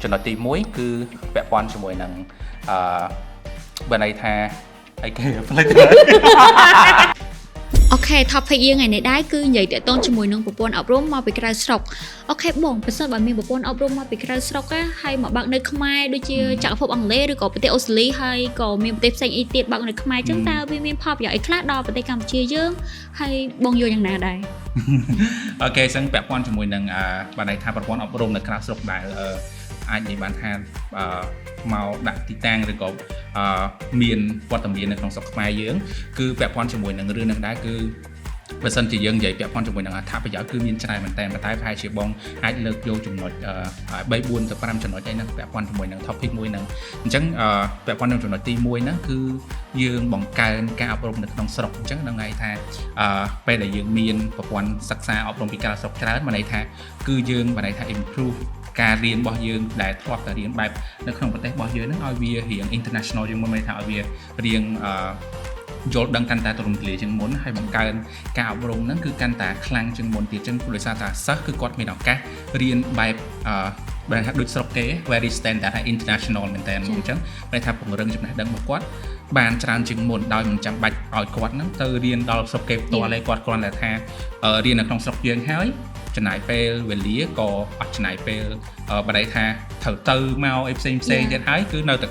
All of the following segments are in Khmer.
ចំណុចទី1គឺពាក់ព័ន្ធជាមួយនឹងបើន័យថាអីគេផ្លេចទៅអូខេ topic យើងថ្ងៃនេះដែរគឺនិយាយតាក់ទងជាមួយនឹងប្រព័ន្ធអប់រំមកពីក្រៅស្រុកអូខេបងប្រសិនបើមានប្រព័ន្ធអប់រំមកពីក្រៅស្រុកហើយមកបាក់នៅខ្មែរដូចជាចក្រភពអង់គ្លេសឬក៏ប្រទេសអូស្ត្រាលីហើយក៏មានប្រទេសផ្សេងអីទៀតបាក់នៅខ្មែរចឹងតើវាមានផលប្រយោជន៍អីខ្លះដល់ប្រទេសកម្ពុជាយើងហើយបងយល់យ៉ាងណាដែរអូខេចឹងពាក់ព័ន្ធជាមួយនឹងបើន័យថាប្រព័ន្ធអប់រំនៅក្រៅស្រុកដែរអាចនិយាយបានថាមកដាក់ទីតាំងឬក៏មានវត្តមាននៅក្នុងស្រុកខ្មែរយើងគឺពាក់ព័ន្ធជាមួយនឹងរឿងហ្នឹងដែរគឺបើសិនជាយើងនិយាយពាក់ព័ន្ធជាមួយនឹងអត្ថប្រយោជន៍គឺមានច្រើនមែនតើតែប្រហែលជាបងអាចលើកយកចំណុច3 4ទៅ5ចំណុចអីហ្នឹងពាក់ព័ន្ធជាមួយនឹង topic មួយហ្នឹងអញ្ចឹងពាក់ព័ន្ធនឹងចំណុចទី1ហ្នឹងគឺយើងបង្កើនការអប់រំនៅក្នុងស្រុកអញ្ចឹងដឹងហើយថាពេលដែលយើងមានប្រព័ន្ធសិក្សាអប់រំពីក្រៅស្រុកច្រើនមានន័យថាគឺយើងមានន័យថា improveការរៀនរបស់យើងដែលធ្លាប់តែរៀនបែបនៅក្នុងប្រទេសរបស់យើងហ្នឹងឲ្យវារៀង international យើងមិនមែនថាឲ្យវារៀងយល់ដឹងកាន់តែទូលំទូលាយជាងមុនហើយបង្កើនការអប់រំហ្នឹងគឺកាន់តែខ្លាំងជាងមុនទៀតចឹងដោយសារតែសិស្សគឺគាត់មានឱកាសរៀនបែបបែបថាដូចស្រុកគេ very standard ហើយ international មែនតើអញ្ចឹងបែរថាពង្រឹងចំណេះដឹងរបស់គាត់បានច្រើនជាងមុនដោយមិនចាំបាច់ឲ្យគាត់ហ្នឹងទៅរៀនដល់ស្រុកគេផ្ទាល់ទេគាត់គ្រាន់តែថារៀននៅក្នុងស្រុកយើងហើយចំណាយពេលវេលាក៏អត់ចំណាយពេលបើន័យថាត្រូវទៅមកអីផ្សេងទៀតហើយគឺនៅតែ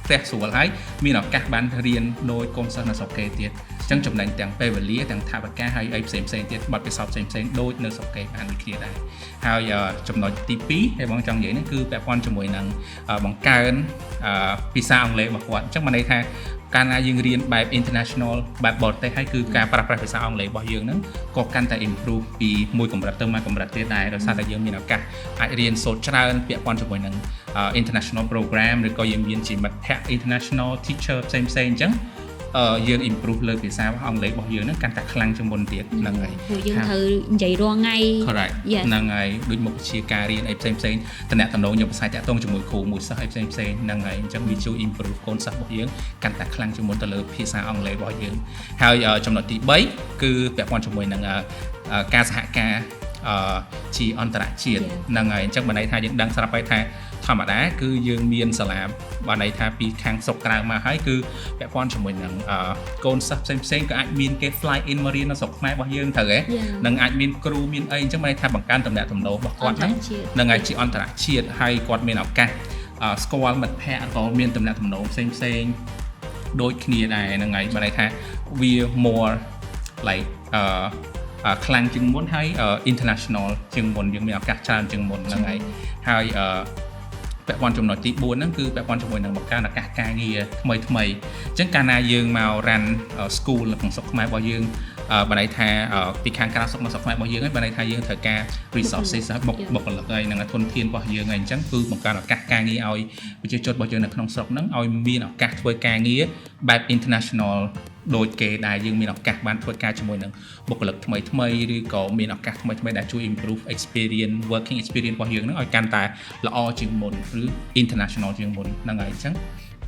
ផ្ទះស្រួលហើយមានឱកាសបានរៀនដោយកូនសិស្សនៅស្រុកគេទៀតអញ្ចឹងចំណេញទាំងពេលវេលាទាំងថវិកាហើយអីផ្សេងទៀតបទពិសោធន៍ផ្សេងដូចនៅស្រុកគេបានដូចគ្នាដែរហើយចំណុចទី2ហើយបងចង់និយាយនេះគឺពាក់ព័ន្ធជាមួយនឹងបង្កើនភាសាអង់គ្លេសរបស់គាត់អញ្ចឹងបានន័យថាកាលណាយើងរៀនបែប international បែបបរទេសហើយគឺការប្រើប្រាស់ភាសាអង់គ្លេសរបស់យើងហ្នឹងក៏កាន់តែ improve ពីមួយកម្រិតទៅមួយកម្រិតទៀតដែរដោយសារតែយើងមានឱកាសអាចរៀនសូត្រច្រើនពាក់ព័ន្ធជាមួយនឹង international program ឬក៏យើងមានជាមិត្តភ័ក្តិ international teacher ផ្សេងអញ្ចឹងយើង improve លើភាសាអង់គ្លេសរបស់យើងហ្នឹងកាន់តែខ្លាំងជាងមុនទៀតហ្នឹងហើយយើងត្រូវនិយាយរាល់ថ្ងៃ correct ហ្នឹងហើយដូចមុខវិជ្ជាការរៀនអីផ្សេងតំណាក់តំណងយកភាសាតាក់ទងជាមួយគ្រូមួយសិស្សអីផ្សេងហ្នឹងហើយអញ្ចឹងវាជួយ improve កូនសិស្សរបស់យើងកាន់តែខ្លាំងជាងមុនទៅលើភាសាអង់គ្លេសរបស់យើងហើយចំណុចទី3គឺពាក់ព័ន្ធជាមួយនឹងការសហការជាអន្តរជាតិហ្នឹងហើយអញ្ចឹងបានន័យថាយើងដឹងស្រាប់ហើយថាធម្មតាគឺយើងមានសាលាបានន័យថាពីខាងស្រុកក្រៅមកហើយគឺពាក់ព័ន្ធជាមួយនឹងកូនសិស្សផ្សេងក៏អាចមានគេ fly in មករៀននៅស្រុកខ្មែររបស់យើងត្រូវហ៎នឹងអាចមានគ្រូមានអីអញ្ចឹងបានន័យថាបង្កើនតំណែងតំណរបស់គាត់ហ្នឹងហើយជាអន្តរជាតិហើយគាត់មានឱកាសស្គាល់មិត្តភ័ក្តិក៏មានតំណែងតំណផ្សេងដូចគ្នាដែរហ្នឹងហើយបានន័យថាវា more like ខ្លាំងជាងមុនហើយ international ជាងមុនយើងមានឱកាសច្រើនជាងមុនហ្នឹងហើយពាក់ព័ន្ធចំណុចទី4ហ្នឹងគឺពាក់ព័ន្ធជាមួយនឹងបង្កើនឱកាសការងារថ្មីអញ្ចឹងកាលណាយើងមក run school នៅក្នុងស្រុកខ្មែររបស់យើងបានន័យថាពីខាងក្រៅស្រុកមកស្រុកខ្មែររបស់យើងហើយបានន័យថាយើងត្រូវការ resources បុគ្គលិកហើយនឹងធនធានរបស់យើងហើយអញ្ចឹងគឺបង្កើនឱកាសការងារឲ្យប្រជាជនរបស់យើងនៅក្នុងស្រុកហ្នឹងឲ្យមានឱកាសធ្វើការងារបែប international ដូចគេដែលយើងមានឱកាសបានធ្វើការជាមួយនឹងបុគ្គលិកថ្មីឬក៏មានឱកាសថ្មីដែលជួយ improve experience working experience របស់យើងហ្នឹងឲ្យកាន់តែល្អជាងមុនឬ international ជាងមុនហ្នឹងហើយអញ្ចឹង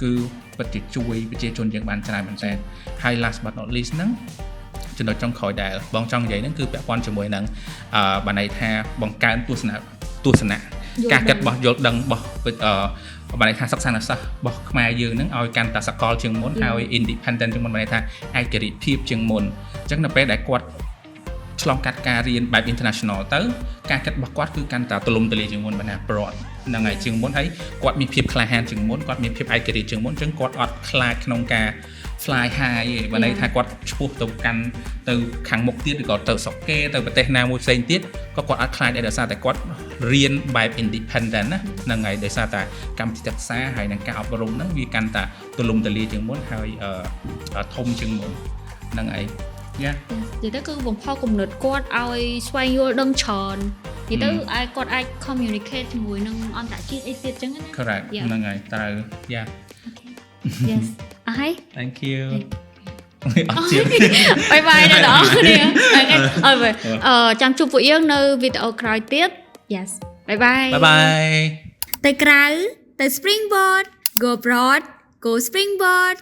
គឺពិតជាជួយប្រជាជនយើងបានច្រើនមែនតើហើយ last but not least ហ្នឹងចំណុចចុងក្រោយដែលបងចង់និយាយហ្នឹងគឺពាក់ព័ន្ធជាមួយនឹងបានន័យថាបង្កើនទស្សនៈការគិតរបស់យល់ដឹងរបស់បានន័យថាសិក្សានុសិស្សរបស់ខ្មែរយើងហ្នឹងឲ្យកាន់តែសកលជាងមុនហើយ independent ជាងមុនបានន័យថាឯករាជ្យភាពជាងមុនអញ្ចឹងនៅពេលដែលគាត់ឆ្លងកាត់ការរៀនបែប international ទៅការគិតរបស់គាត់គឺកាន់តែទូលំទូលាយជាងមុនបានណា broad ហ្នឹងហើយជាងមុនហើយគាត់មានភាពក្លាហានជាងមុនគាត់មានភាពឯករាជ្យជាងមុនអញ្ចឹងគាត់អត់ខ្លាចក្នុងការ fly high ឯងបើន័យថាគាត់ឆ្ពោះទៅកាន់ទៅខាងមុខទៀតឬក៏ទៅស្រុកគេទៅប្រទេសណាមួយផ្សេងទៀតក៏គាត់អត់ខ្លាចដែរដោយសារតែគាត់រៀនបែប independent ណាហ្នឹងហើយដោយសារតែកម្មវិធីសិក្សាហើយនឹងការអប់រំហ្នឹងវាកាន់តែទូលំទូលាយជាងមុនហើយធំជាងមុនហ្នឹងហើយនិយាយទៅគឺបំផុសគំនិតគាត់ឲ្យស្វែងយល់ដឹងច្រើននិយាយទៅឲ្យគាត់អាច communicate ជាមួយនឹងអន្តរជាតិអីទៀតអញ្ចឹងណា correct ហ្នឹងហើយត្រូវ yeah yes អរហើយ thank you អរហើយបាយបាយដល់អ្នកគ្នាចាំជួបពួកយើងនៅវីដេអូក្រោយទៀត yes បាយបាយទៅក្រៅទៅ springboard go broad go springboard